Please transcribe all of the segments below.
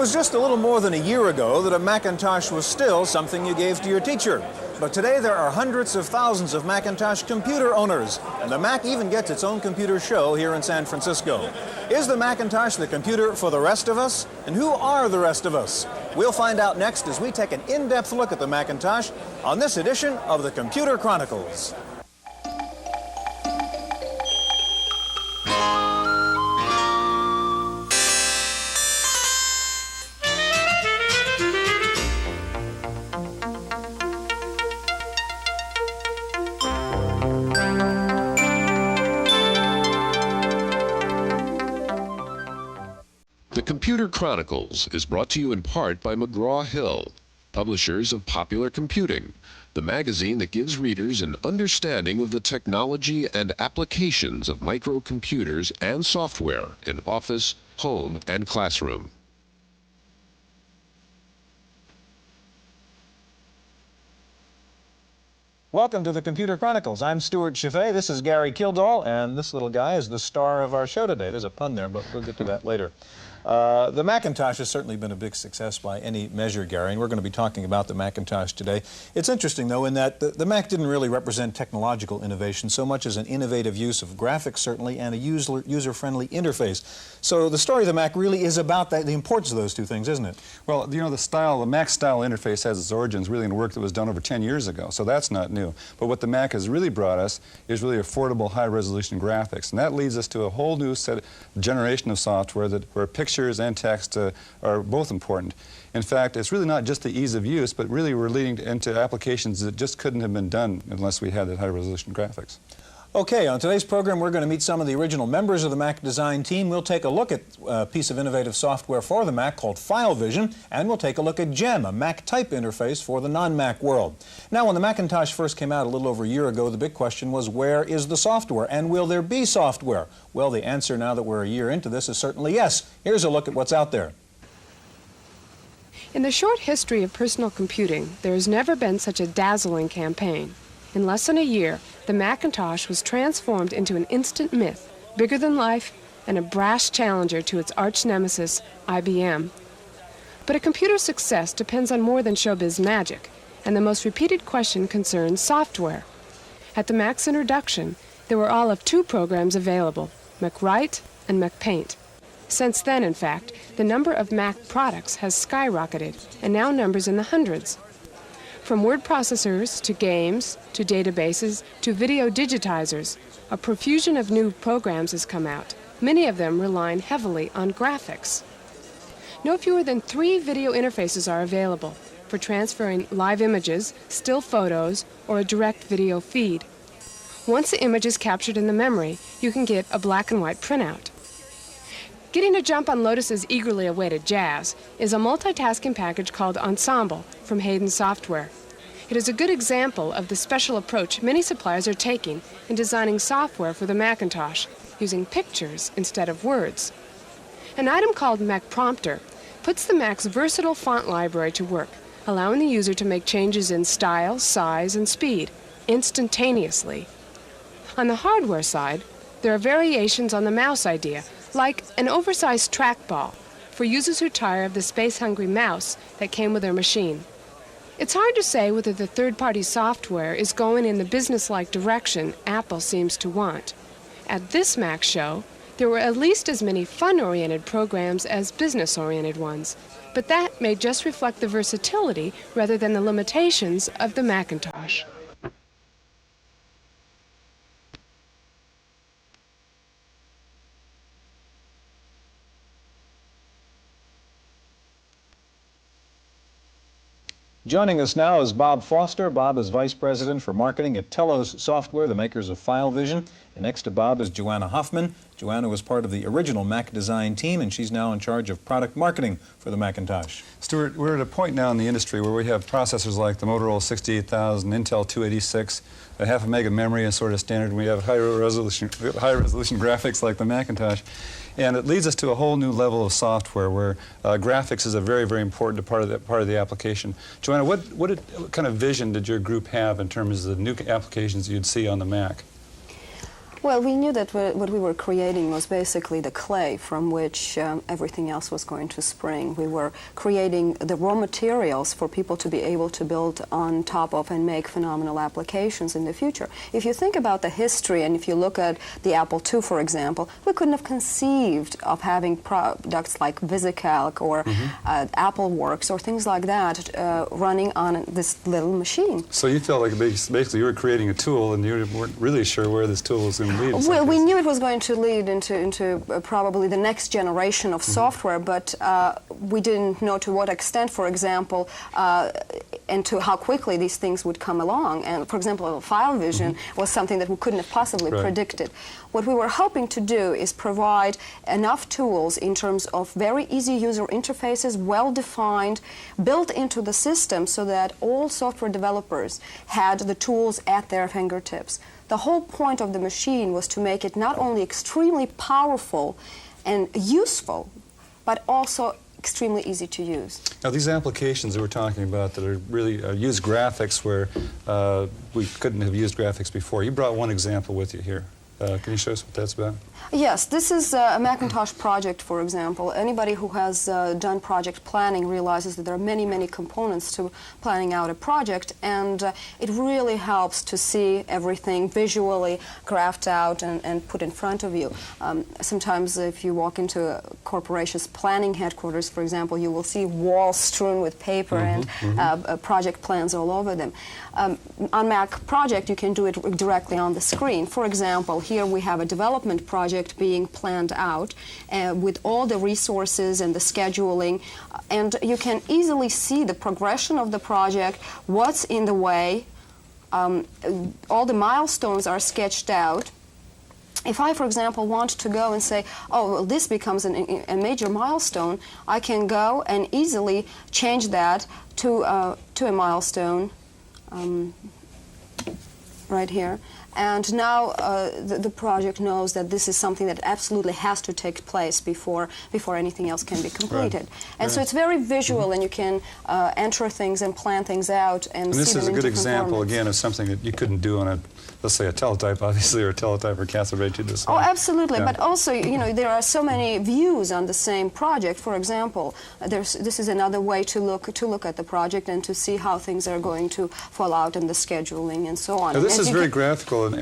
was just a little more than a year ago that a Macintosh was still something you gave to your teacher. But today there are hundreds of thousands of Macintosh computer owners, and the Mac even gets its own computer show here in San Francisco. Is the Macintosh the computer for the rest of us? And who are the rest of us? We'll find out next as we take an in-depth look at the Macintosh on this edition of the Computer Chronicles. The Computer Chronicles is brought to you in part by McGraw-Hill, publishers of Popular Computing, the magazine that gives readers an understanding of the technology and applications of microcomputers and software in office, home, and classroom. Welcome to the Computer Chronicles. I'm Stewart Cheifet. This is Gary Kildall, and this little guy is the star of our show today. There's a pun there, but we'll get to that later. The Macintosh has certainly been a big success by any measure, Gary, and we're going to be talking about the Macintosh today. It's interesting, though, in that the Mac didn't really represent technological innovation so much as an innovative use of graphics, certainly, and a user-friendly interface. So the story of the Mac really is about the importance of those two things, isn't it? Well, you know, the Mac style interface has its origins really in work that was done over 10 years ago, so that's not new. But what the Mac has really brought us is really affordable, high-resolution graphics, and that leads us to a whole new generation of software where pictures and text are both important. In fact, it's really not just the ease of use, but really we're leading into applications that just couldn't have been done unless we had that high-resolution graphics. Okay, on today's program, we're going to meet some of the original members of the Mac design team. We'll take a look at a piece of innovative software for the Mac called FileVision, and we'll take a look at GEM, a Mac type interface for the non-Mac world. Now, when the Macintosh first came out a little over a year ago, the big question was, where is the software, and will there be software? Well, the answer now that we're a year into this is certainly yes. Here's a look at what's out there. In the short history of personal computing, there has never been such a dazzling campaign. In less than a year, the Macintosh was transformed into an instant myth, bigger than life, and a brash challenger to its arch nemesis, IBM. But a computer's success depends on more than showbiz magic, and the most repeated question concerns software. At the Mac's introduction, there were all of two programs available, MacWrite and MacPaint. Since then, in fact, the number of Mac products has skyrocketed, and now numbers in the hundreds. From word processors, to games, to databases, to video digitizers, a profusion of new programs has come out, many of them relying heavily on graphics. No fewer than 3 video interfaces are available for transferring live images, still photos, or a direct video feed. Once the image is captured in the memory, you can get a black and white printout. Getting a jump on Lotus's eagerly awaited Jazz is a multitasking package called Ensemble from Hayden Software. It is a good example of the special approach many suppliers are taking in designing software for the Macintosh, using pictures instead of words. An item called MacPrompter puts the Mac's versatile font library to work, allowing the user to make changes in style, size, and speed instantaneously. On the hardware side, there are variations on the mouse idea, like an oversized trackball for users who tire of the space-hungry mouse that came with their machine. It's hard to say whether the third-party software is going in the business-like direction Apple seems to want. At this Mac show, there were at least as many fun-oriented programs as business-oriented ones, but that may just reflect the versatility rather than the limitations of the Macintosh. Joining us now is Bob Foster. Bob is Vice President for Marketing at Telos Software, the makers of FileVision. And next to Bob is Joanna Hoffman. Joanna was part of the original Mac design team, and she's now in charge of product marketing for the Macintosh. Stuart, we're at a point now in the industry where we have processors like the Motorola 68000, Intel 286, a half a meg of memory is sort of standard, and we have high-resolution graphics like the Macintosh. And it leads us to a whole new level of software where graphics is a very, very important part of the application. Joanna, what kind of vision did your group have in terms of the new applications you'd see on the Mac? Well, we knew that what we were creating was basically the clay from which everything else was going to spring. We were creating the raw materials for people to be able to build on top of and make phenomenal applications in the future. If you think about the history, and if you look at the Apple II, for example, we couldn't have conceived of having products like VisiCalc or AppleWorks or things like that running on this little machine. So you felt like basically you were creating a tool and you weren't really sure where this tool was going to lead. Well, we knew it was going to lead into probably the next generation of software, but we didn't know to what extent, for example, and to how quickly these things would come along. And for example, FileVision was something that we couldn't have possibly predicted. What we were hoping to do is provide enough tools in terms of very easy user interfaces, well-defined, built into the system so that all software developers had the tools at their fingertips. The whole point of the machine was to make it not only extremely powerful and useful, but also extremely easy to use. Now, these applications that we're talking about that are really use graphics where we couldn't have used graphics before, you brought one example with you here. Can you show us what that's about? Yes, this is a Macintosh project, for example. Anybody who has done project planning realizes that there are many, many components to planning out a project, and it really helps to see everything visually graphed out and put in front of you. Sometimes if you walk into a corporation's planning headquarters, for example, you will see walls strewn with paper and project plans all over them. On MacProject, you can do it directly on the screen. For example, here we have a development project being planned out with all the resources and the scheduling, and you can easily see the progression of the project, what's in the way, all the milestones are sketched out. If I, for example, want to go and say, oh, well, this becomes a major milestone, I can go and easily change that to a milestone right here. And now the project knows that this is something that absolutely has to take place before anything else can be completed. And so it's very visual, and you can enter things and plan things out and this see them is a in good different example, formats. again, of something that you couldn't do on a, let's say, a teletype, obviously, or a teletype or cathode ray tube display. Oh, absolutely. But also, you know, there are so many views on the same project. For example, this is another way to look at the project and to see how things are going to fall out in the scheduling and so on. Now, this is very graphical in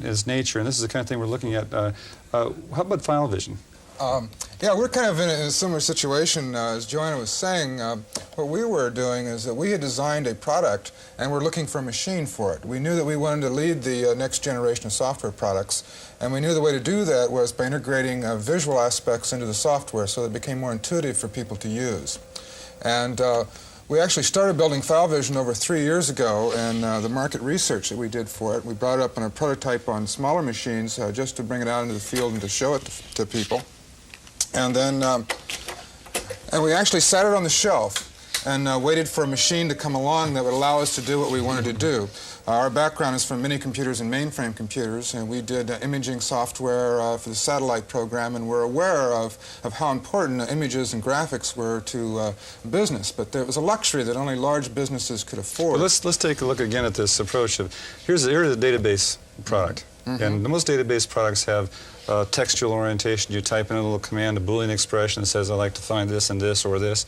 its nature, and this is the kind of thing we're looking at. How about FileVision? Yeah, we're kind of in a similar situation. As Joanna was saying, what we were doing is that we had designed a product and we're looking for a machine for it. We knew that we wanted to lead the next generation of software products, and we knew the way to do that was by integrating visual aspects into the software so that it became more intuitive for people to use. And we actually started building FileVision over 3 years ago, and the market research that we did for it, we brought it up on a prototype on smaller machines just to bring it out into the field and to show it to people. And then and we actually sat it on the shelf and waited for a machine to come along that would allow us to do what we wanted to do. Our background is from mini computers and mainframe computers, and we did imaging software for the satellite program, and we're aware of how important images and graphics were to business. But there was a luxury that only large businesses could afford. Well, let's take a look again at this approach of, here's a database product. And most database products have textual orientation. You type in a little command, a Boolean expression that says, I like to find this and this or this.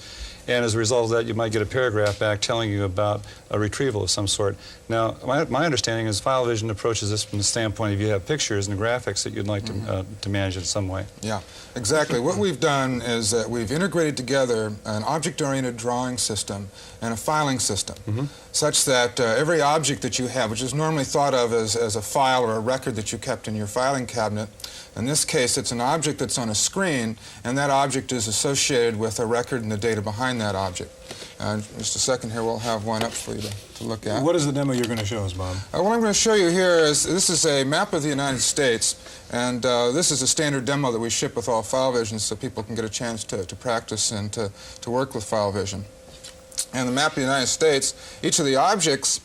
And as a result of that, you might get a paragraph back telling you about a retrieval of some sort. Now, my understanding is FileVision approaches this from the standpoint of you have pictures and graphics that you'd like to manage in some way. Yeah, exactly. What we've done is that we've integrated together an object-oriented drawing system and a filing system, such that every object that you have, which is normally thought of as a file or a record that you kept in your filing cabinet, in this case, it's an object that's on a screen, and that object is associated with a record and the data behind that object. Just a second here, we'll have one up for you to look at. What is the demo you're going to show us, Bob? What I'm going to show you here is, this is a map of the United States, and this is a standard demo that we ship with all FileVision so people can get a chance to practice and to work with FileVision. And the map of the United States, each of the objects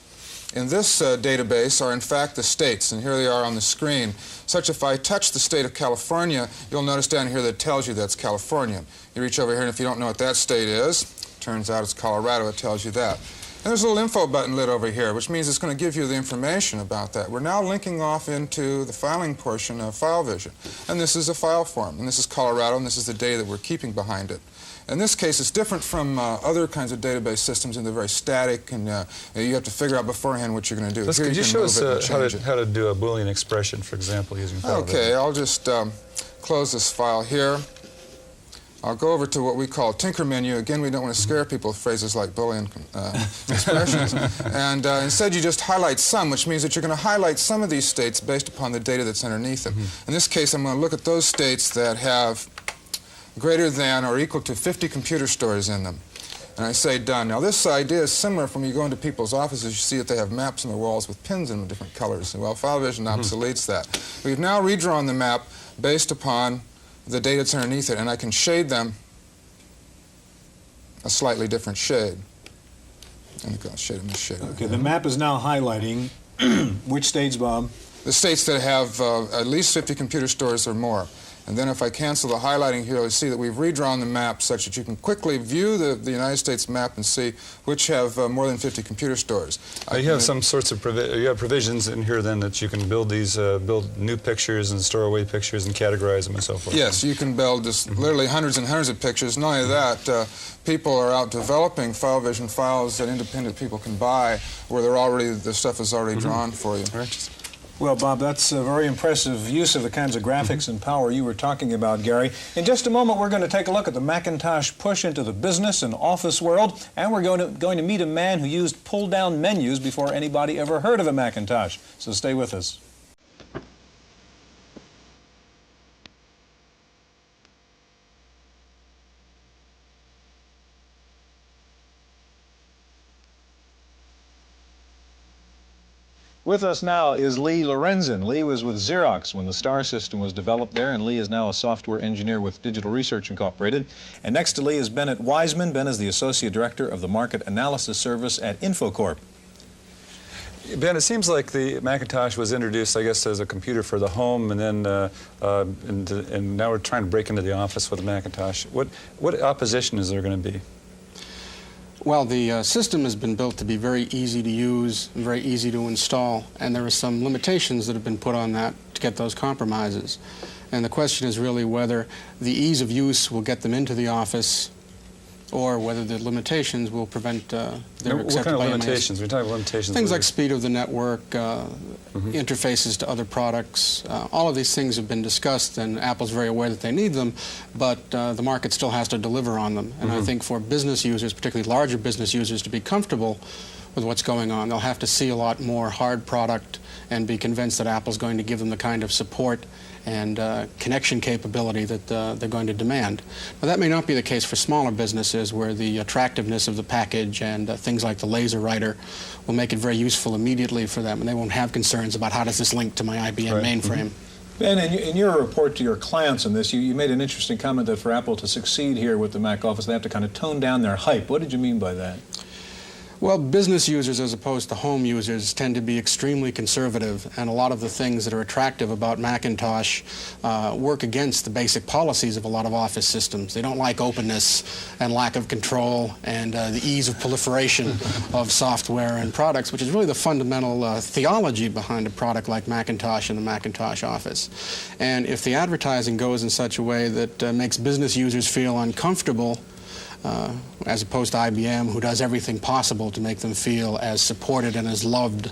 in this database are in fact the states, and here they are on the screen. Such if I touch the state of California, you'll notice down here that it tells you that's California. You reach over here, and if you don't know what that state is, turns out it's Colorado, it tells you that. And there's a little info button lit over here, which means it's going to give you the information about that. We're now linking off into the filing portion of FileVision. And this is a file form, and this is Colorado, and this is the data that we're keeping behind it. In this case, it's different from other kinds of database systems, and they're very static, and you have to figure out beforehand what you're going to do. Could you show us how to do a Boolean expression, for example, using FileVision? Okay, I'll just close this file here. I'll go over to what we call Tinker menu. Again, we don't want to scare people with phrases like Boolean expressions. And instead, you just highlight some, which means that you're going to highlight some of these states based upon the data that's underneath them. In this case, I'm going to look at those states that have greater than or equal to 50 computer stores in them. And I say done. Now, this idea is similar from when you go into people's offices. You see that they have maps on the walls with pins in different colors. Well, FileVision obsoletes that. We've now redrawn the map based upon the data that's underneath it, and I can shade them a slightly different shade. And I'll shade them this shade. Okay, the map is now highlighting which states, Bob? The states that have at least 50 computer stores or more. And then if I cancel the highlighting here, you'll see that we've redrawn the map such that you can quickly view the United States map and see which have more than 50 computer stores. You have some sorts of provisions in here then that you can build these, build new pictures and store away pictures and categorize them and so forth. Yes, you can build just literally hundreds and hundreds of pictures. Not only that, people are out developing FileVision files that independent people can buy where the stuff is already drawn for you. Right. Well, Bob, that's a very impressive use of the kinds of graphics and power you were talking about, Gary. In just a moment, we're going to take a look at the Macintosh push into the business and office world, and we're going to meet a man who used pull-down menus before anybody ever heard of a Macintosh. So stay with us. With us now is Lee Lorenzen. Lee was with Xerox when the Star system was developed there, and Lee is now a software engineer with Digital Research Incorporated. And next to Lee is Bennett Wiseman. Ben is the Associate Director of the Market Analysis Service at Infocorp. Ben, it seems like the Macintosh was introduced, I guess, as a computer for the home, and then and now we're trying to break into the office with the Macintosh. What opposition is there going to be? Well, the system has been built to be very easy to use, very easy to install, and there are some limitations that have been put on that to get those compromises. And the question is really whether the ease of use will get them into the office or whether the limitations will prevent their acceptance. What kind of limitations? We're talking about limitations. Things like speed of the network, interfaces to other products. All of these things have been discussed, and Apple's very aware that they need them, but the market still has to deliver on them. And I think for business users, particularly larger business users, to be comfortable with what's going on, they'll have to see a lot more hard product and be convinced that Apple's going to give them the kind of support and connection capability that they're going to demand. Now, that may not be the case for smaller businesses where the attractiveness of the package and things like the LaserWriter will make it very useful immediately for them, and they won't have concerns about how does this link to my IBM mainframe. Ben, in your report to your clients on this, you made an interesting comment that for Apple to succeed here with the Mac Office, they have to kind of tone down their hype. What did you mean by that? Well, business users as opposed to home users tend to be extremely conservative, and a lot of the things that are attractive about Macintosh work against the basic policies of a lot of office systems. They don't like openness and lack of control and the ease of proliferation of software and products, which is really the fundamental theology behind a product like Macintosh and the Macintosh Office. And if the advertising goes in such a way that makes business users feel uncomfortable, as opposed to IBM, who does everything possible to make them feel as supported and as loved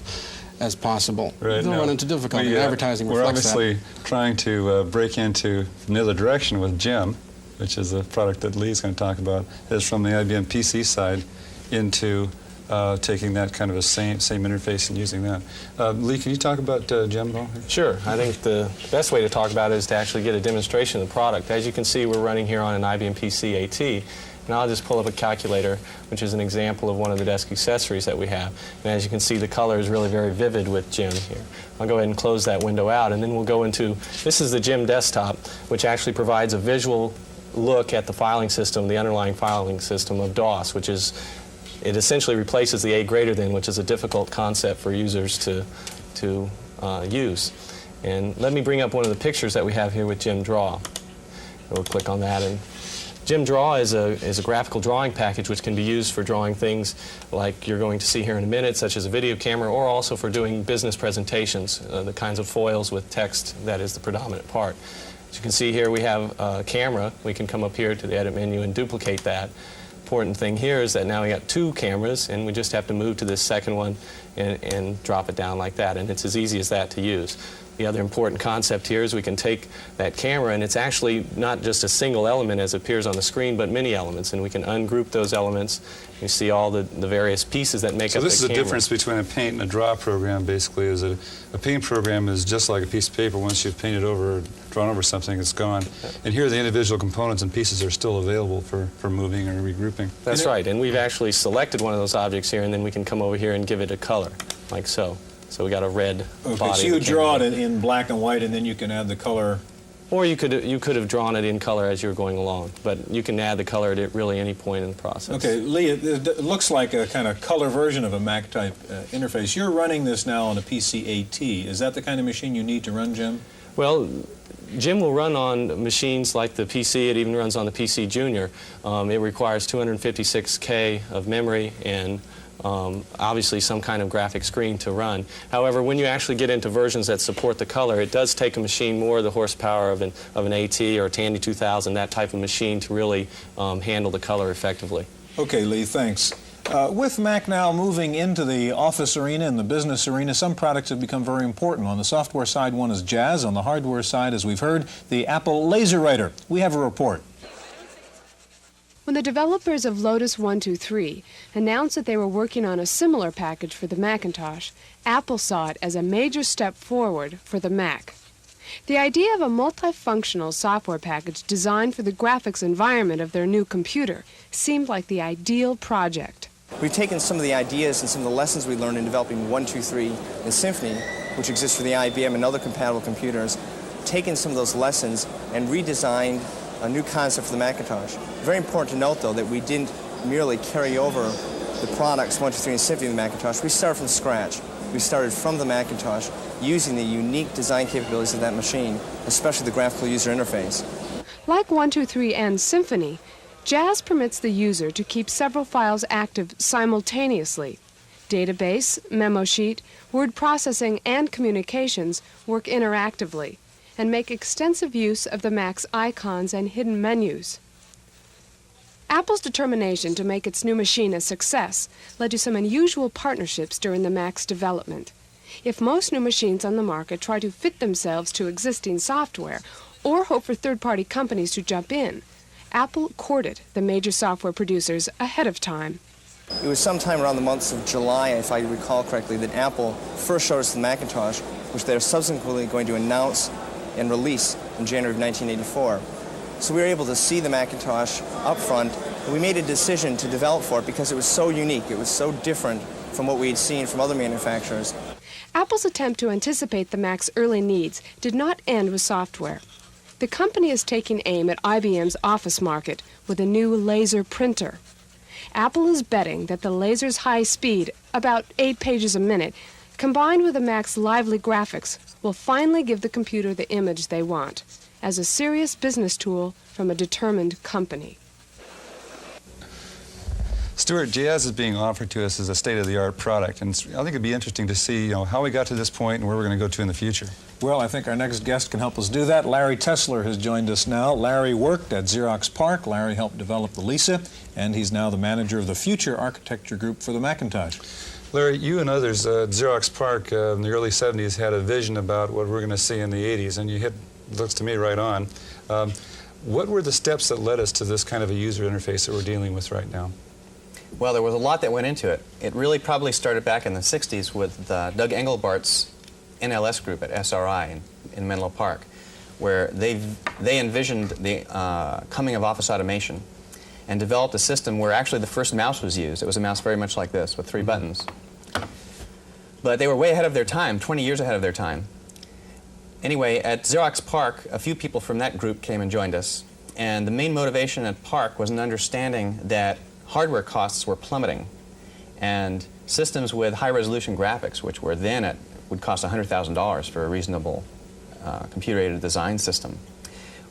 as possible. Right. They'll run into difficulty. Advertising reflects that. We're obviously trying to break into the other direction with GEM, which is a product that Lee's going to talk about, is from the IBM PC side into taking that kind of a same interface and using that. Lee, can you talk about GEM at all? Sure. I think the best way to talk about it is to actually get a demonstration of the product. As you can see, we're running here on an IBM PC AT. And I'll just pull up a calculator, which is an example of one of the desk accessories that we have. And as you can see, the color is really very vivid with GEM here. I'll go ahead and close that window out, and then we'll go into, this is the GEM desktop, which actually provides a visual look at the filing system, the underlying filing system of DOS, which is, it essentially replaces the A greater than, which is a difficult concept for users to use. And let me bring up one of the pictures that we have here with GEM Draw. We'll click on that, and GimDraw is a graphical drawing package which can be used for drawing things like you're going to see here in a minute, such as a video camera, or also for doing business presentations, the kinds of foils with text that is the predominant part. As you can see here, we have a camera. We can come up here to the edit menu and duplicate that. Important thing here is that now we got two cameras, and we just have to move to this second one and drop it down like that, and it's as easy as that to use. The other important concept here is we can take that camera, and it's actually not just a single element as appears on the screen, but many elements, and we can ungroup those elements. You see all the various pieces that make up the camera. So this is the difference between a paint and a draw program, basically, is that a paint program is just like a piece of paper. Once you've painted over or drawn over something, it's gone. And here the individual components and pieces are still available for moving or regrouping. That's right, and we've actually selected one of those objects here, and then we can come over here and give it a color, like so. So we got a red body. Okay, so you draw it in black and white, and then you can add the color. Or you could have drawn it in color as you were going along, but you can add the color at really any point in the process. Okay, Lee, it looks like a kind of color version of a Mac-type interface. You're running this now on a PC-AT. Is that the kind of machine you need to run Jim? Well, Jim will run on machines like the PC. It even runs on the PC Junior. It requires 256K of memory and obviously some kind of graphic screen to run. However, when you actually get into versions that support the color, it does take a machine more the horsepower of an AT or a Tandy 2000, that type of machine, to really handle the color effectively. Okay, Lee, thanks. With Mac now moving into the office arena and the business arena, some products have become very important. On the software side, one is Jazz. On the hardware side, as we've heard, the Apple LaserWriter. We have a report. When the developers of Lotus 123 announced that they were working on a similar package for the Macintosh, Apple saw it as a major step forward for the Mac. The idea of a multifunctional software package designed for the graphics environment of their new computer seemed like the ideal project. We've taken some of the ideas and some of the lessons we learned in developing 123 and Symphony, which exists for the IBM and other compatible computers, taken some of those lessons and redesigned a new concept for the Macintosh. Very important to note, though, that we didn't merely carry over the products 123 and Symphony in the Macintosh. We started from scratch. We started from the Macintosh using the unique design capabilities of that machine, especially the graphical user interface. Like 123 and Symphony, Jazz permits the user to keep several files active simultaneously. Database, memo sheet, word processing, and communications work interactively and make extensive use of the Mac's icons and hidden menus. Apple's determination to make its new machine a success led to some unusual partnerships during the Mac's development. If most new machines on the market try to fit themselves to existing software or hope for third-party companies to jump in, Apple courted the major software producers ahead of time. It was sometime around the months of July, if I recall correctly, that Apple first showed us the Macintosh, which they're subsequently going to announce and release in January of 1984. So we were able to see the Macintosh up front, and we made a decision to develop for it because it was so unique, it was so different from what we had seen from other manufacturers. Apple's attempt to anticipate the Mac's early needs did not end with software. The company is taking aim at IBM's office market with a new laser printer. Apple is betting that the laser's high speed, about 8 pages a minute, combined with the Mac's lively graphics, will finally give the computer the image they want, as a serious business tool from a determined company. Stewart, Jazz is being offered to us as a state-of-the-art product, and I think it'd be interesting to see, how we got to this point and where we're going to go to in the future. Well, I think our next guest can help us do that. Larry Tesler has joined us now. Larry worked at Xerox PARC. Larry helped develop the Lisa, and he's now the manager of the Future Architecture Group for the Macintosh. Larry, you and others at Xerox PARC in the early 70s had a vision about what we're going to see in the 80s, and you hit, looks to me, right on. What were the steps that led us to this kind of a user interface that we're dealing with right now? Well, there was a lot that went into it. It really probably started back in the 60s with Doug Engelbart's NLS group at SRI in Menlo Park, where they envisioned the coming of office automation and developed a system where actually the first mouse was used. It was a mouse very much like this with 3 buttons. But they were way ahead of their time, 20 years ahead of their time. Anyway, at Xerox PARC, a few people from that group came and joined us, and the main motivation at PARC was an understanding that hardware costs were plummeting, and systems with high-resolution graphics, which were would cost $100,000 for a reasonable computer-aided design system,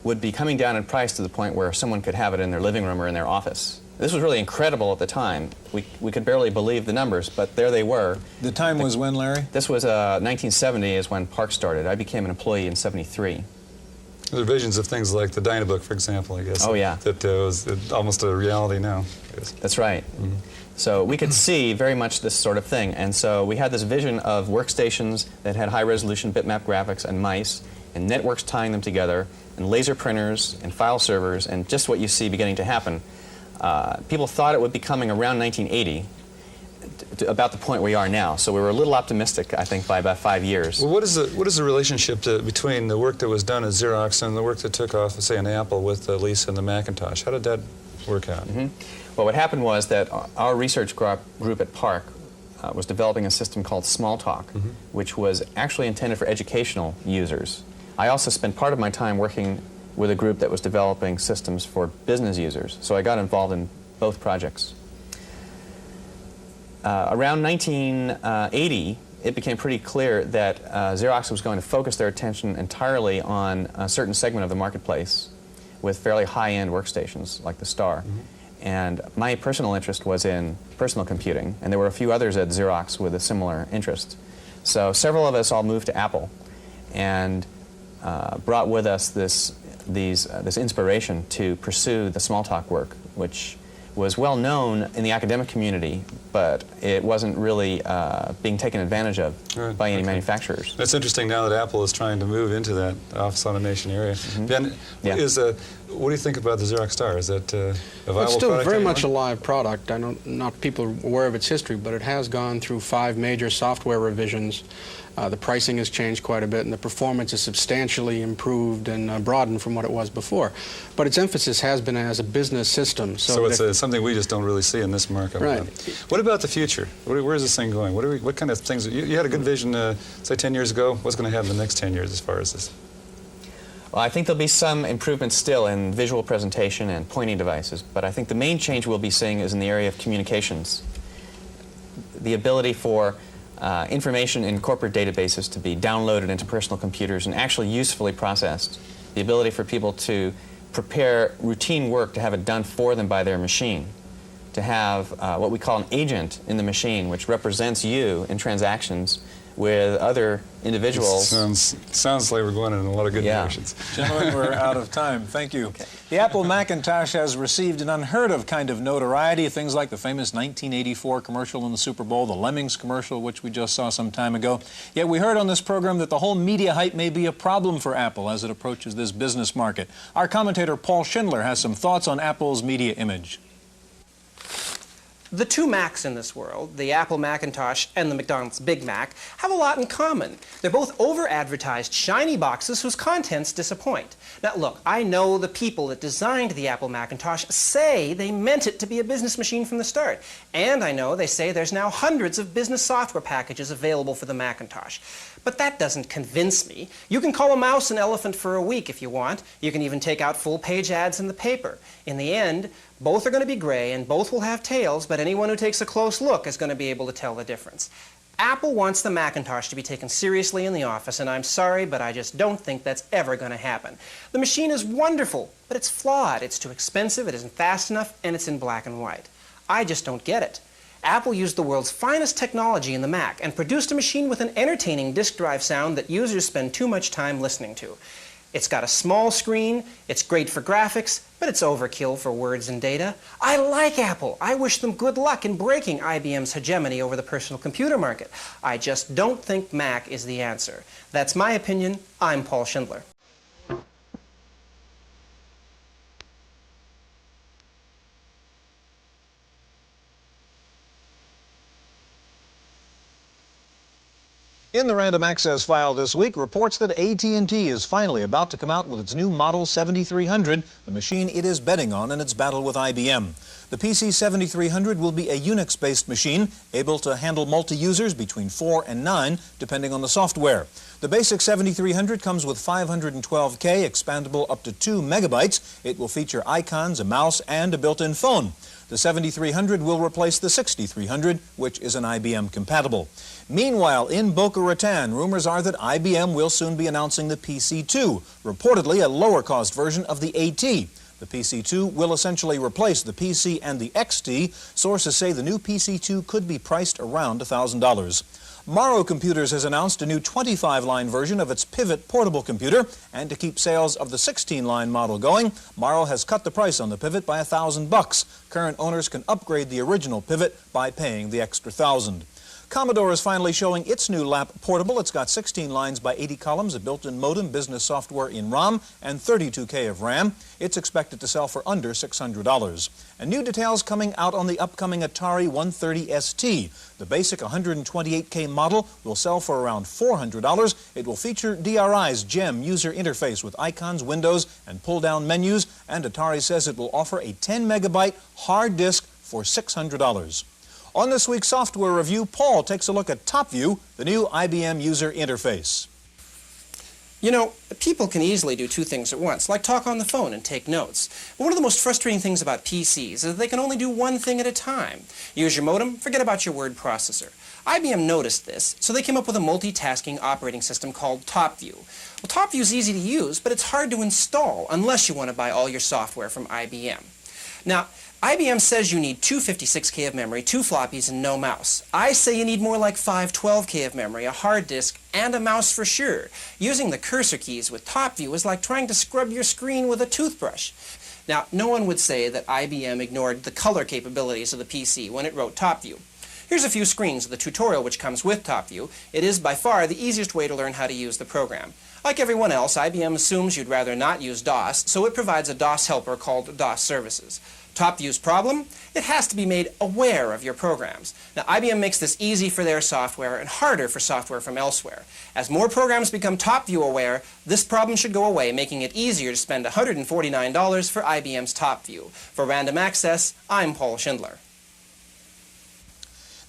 would be coming down in price to the point where someone could have it in their living room or in their office. This was really incredible at the time. We could barely believe the numbers, but there they were. The time was when, Larry? This was 1970 is when PARC started. I became an employee in '73. There are visions of things like the Dynabook, for example, I guess. Oh, yeah. That was almost a reality now. That's right. Mm-hmm. So we could see very much this sort of thing. And so we had this vision of workstations that had high-resolution bitmap graphics and mice, and networks tying them together, and laser printers, and file servers, and just what you see beginning to happen. People thought it would be coming around 1980, about the point where we are now. So we were a little optimistic, I think, by about 5 years. Well, what is the relationship between the work that was done at Xerox and the work that took off, say, in Apple with Lisa and the Macintosh? How did that work out? Mm-hmm. Well, what happened was that our research group at PARC was developing a system called Smalltalk, mm-hmm. which was actually intended for educational users. I also spent part of my time working with a group that was developing systems for business users, so I got involved in both projects. Around 1980, it became pretty clear that Xerox was going to focus their attention entirely on a certain segment of the marketplace with fairly high-end workstations like the Star. Mm-hmm. And my personal interest was in personal computing, and there were a few others at Xerox with a similar interest. So several of us all moved to Apple and brought with us this inspiration to pursue the Smalltalk work, which was well known in the academic community, but it wasn't really being taken advantage of by any manufacturers. That's interesting now that Apple is trying to move into that office automation area. Mm-hmm. Ben, what do you think about the Xerox Star? Is that a viable product? It's still very much a live product. I know not people are aware of its history, but it has gone through 5 major software revisions. The pricing has changed quite a bit, and the performance is substantially improved and broadened from what it was before. But its emphasis has been as a business system. So it's something we just don't really see in this market. Right. What about the future? Where is this thing going? What kind of things? You had a good vision, say, 10 years ago. What's going to happen in the next 10 years as far as this? Well, I think there'll be some improvements still in visual presentation and pointing devices, but I think the main change we'll be seeing is in the area of communications. The ability for information in corporate databases to be downloaded into personal computers and actually usefully processed. The ability for people to prepare routine work to have it done for them by their machine. To have what we call an agent in the machine, which represents you in transactions with other individuals. Sounds like we're going in a lot of good directions. Gentlemen, we're out of time. Thank you. Okay. The Apple Macintosh has received an unheard of kind of notoriety. Things like the famous 1984 commercial in the Super Bowl, the Lemmings commercial, which we just saw some time ago. Yet we heard on this program that the whole media hype may be a problem for Apple as it approaches this business market. Our commentator Paul Schindler has some thoughts on Apple's media image. The two Macs in this world, the Apple Macintosh and the McDonald's Big Mac, have a lot in common. They're both over-advertised, shiny boxes whose contents disappoint. Now look, I know the people that designed the Apple Macintosh say they meant it to be a business machine from the start. And I know they say there's now hundreds of business software packages available for the Macintosh. But that doesn't convince me. You can call a mouse an elephant for a week if you want. You can even take out full-page ads in the paper. In the end, both are going to be gray and both will have tails, but anyone who takes a close look is going to be able to tell the difference. Apple wants the Macintosh to be taken seriously in the office, and I'm sorry, but I just don't think that's ever going to happen. The machine is wonderful, but it's flawed. It's too expensive, it isn't fast enough, and it's in black and white. I just don't get it. Apple used the world's finest technology in the Mac and produced a machine with an entertaining disk drive sound that users spend too much time listening to. It's got a small screen, it's great for graphics, but it's overkill for words and data. I like Apple. I wish them good luck in breaking IBM's hegemony over the personal computer market. I just don't think Mac is the answer. That's my opinion. I'm Paul Schindler. In the Random Access file this week, reports that AT&T is finally about to come out with its new Model 7300, the machine it is betting on in its battle with IBM. The PC 7300 will be a Unix-based machine, able to handle multi-users between 4 and 9, depending on the software. The basic 7300 comes with 512K, expandable up to 2 megabytes. It will feature icons, a mouse, and a built-in phone. The 7300 will replace the 6300, which is an IBM compatible. Meanwhile, in Boca Raton, rumors are that IBM will soon be announcing the PC2, reportedly a lower-cost version of the AT. The PC2 will essentially replace the PC and the XT. Sources say the new PC2 could be priced around $1,000. Morrow Computers has announced a new 25-line version of its Pivot portable computer, and to keep sales of the 16-line model going, Morrow has cut the price on the Pivot by $1,000. Current owners can upgrade the original Pivot by paying the extra $1,000. Commodore is finally showing its new lap portable. It's got 16 lines by 80 columns, a built-in modem, business software in ROM, and 32K of RAM. It's expected to sell for under $600. And new details coming out on the upcoming Atari 130 ST. The basic 128K model will sell for around $400. It will feature DRI's GEM user interface with icons, windows, and pull-down menus, and Atari says it will offer a 10-megabyte hard disk for $600. On this week's software review, Paul takes a look at TopView, the new IBM user interface. You know, people can easily do two things at once, like talk on the phone and take notes. But one of the most frustrating things about PCs is that they can only do one thing at a time. Use your modem, forget about your word processor. IBM noticed this, so they came up with a multitasking operating system called TopView. Well, TopView is easy to use, but it's hard to install unless you want to buy all your software from IBM. Now, IBM says you need 256K of memory, 2 floppies, and no mouse. I say you need more like 512K of memory, a hard disk, and a mouse for sure. Using the cursor keys with TopView is like trying to scrub your screen with a toothbrush. Now, no one would say that IBM ignored the color capabilities of the PC when it wrote TopView. Here's a few screens of the tutorial which comes with TopView. It is by far the easiest way to learn how to use the program. Like everyone else, IBM assumes you'd rather not use DOS, so it provides a DOS helper called DOS Services. TopView's problem? It has to be made aware of your programs. Now, IBM makes this easy for their software and harder for software from elsewhere. As more programs become TopView aware, this problem should go away, making it easier to spend $149 for IBM's TopView. For Random Access, I'm Paul Schindler.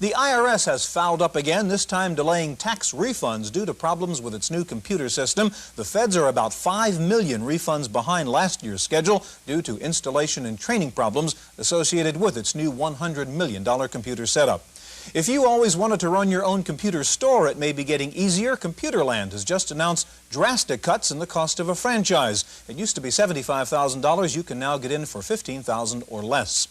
The IRS has fouled up again, this time delaying tax refunds due to problems with its new computer system. The feds are about 5 million refunds behind last year's schedule due to installation and training problems associated with its new $100 million computer setup. If you always wanted to run your own computer store, it may be getting easier. Computerland has just announced drastic cuts in the cost of a franchise. It used to be $75,000. You can now get in for $15,000 or less.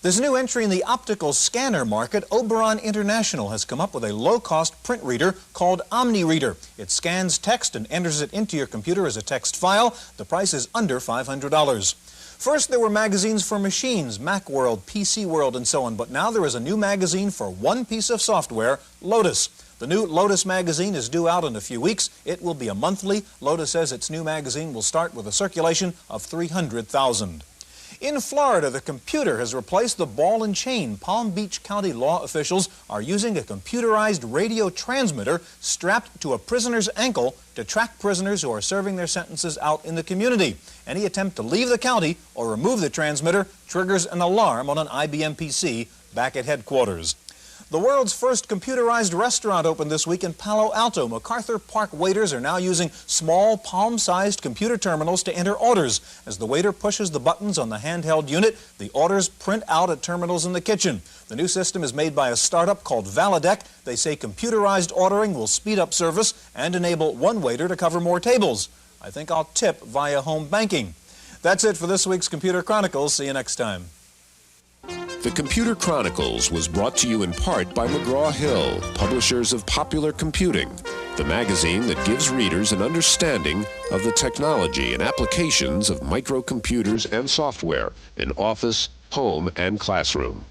There's a new entry in the optical scanner market. Oberon International has come up with a low-cost print reader called OmniReader. It scans text and enters it into your computer as a text file. The price is under $500. First, there were magazines for machines, Macworld, PC World, and so on. But now there is a new magazine for one piece of software, Lotus. The new Lotus magazine is due out in a few weeks. It will be a monthly. Lotus says its new magazine will start with a circulation of 300,000. In Florida, the computer has replaced the ball and chain. Palm Beach County law officials are using a computerized radio transmitter strapped to a prisoner's ankle to track prisoners who are serving their sentences out in the community. Any attempt to leave the county or remove the transmitter triggers an alarm on an IBM PC back at headquarters. The world's first computerized restaurant opened this week in Palo Alto. MacArthur Park waiters are now using small, palm-sized computer terminals to enter orders. As the waiter pushes the buttons on the handheld unit, the orders print out at terminals in the kitchen. The new system is made by a startup called Validec. They say computerized ordering will speed up service and enable one waiter to cover more tables. I think I'll tip via home banking. That's it for this week's Computer Chronicles. See you next time. The Computer Chronicles was brought to you in part by McGraw-Hill, publishers of Popular Computing, the magazine that gives readers an understanding of the technology and applications of microcomputers and software in office, home, and classroom.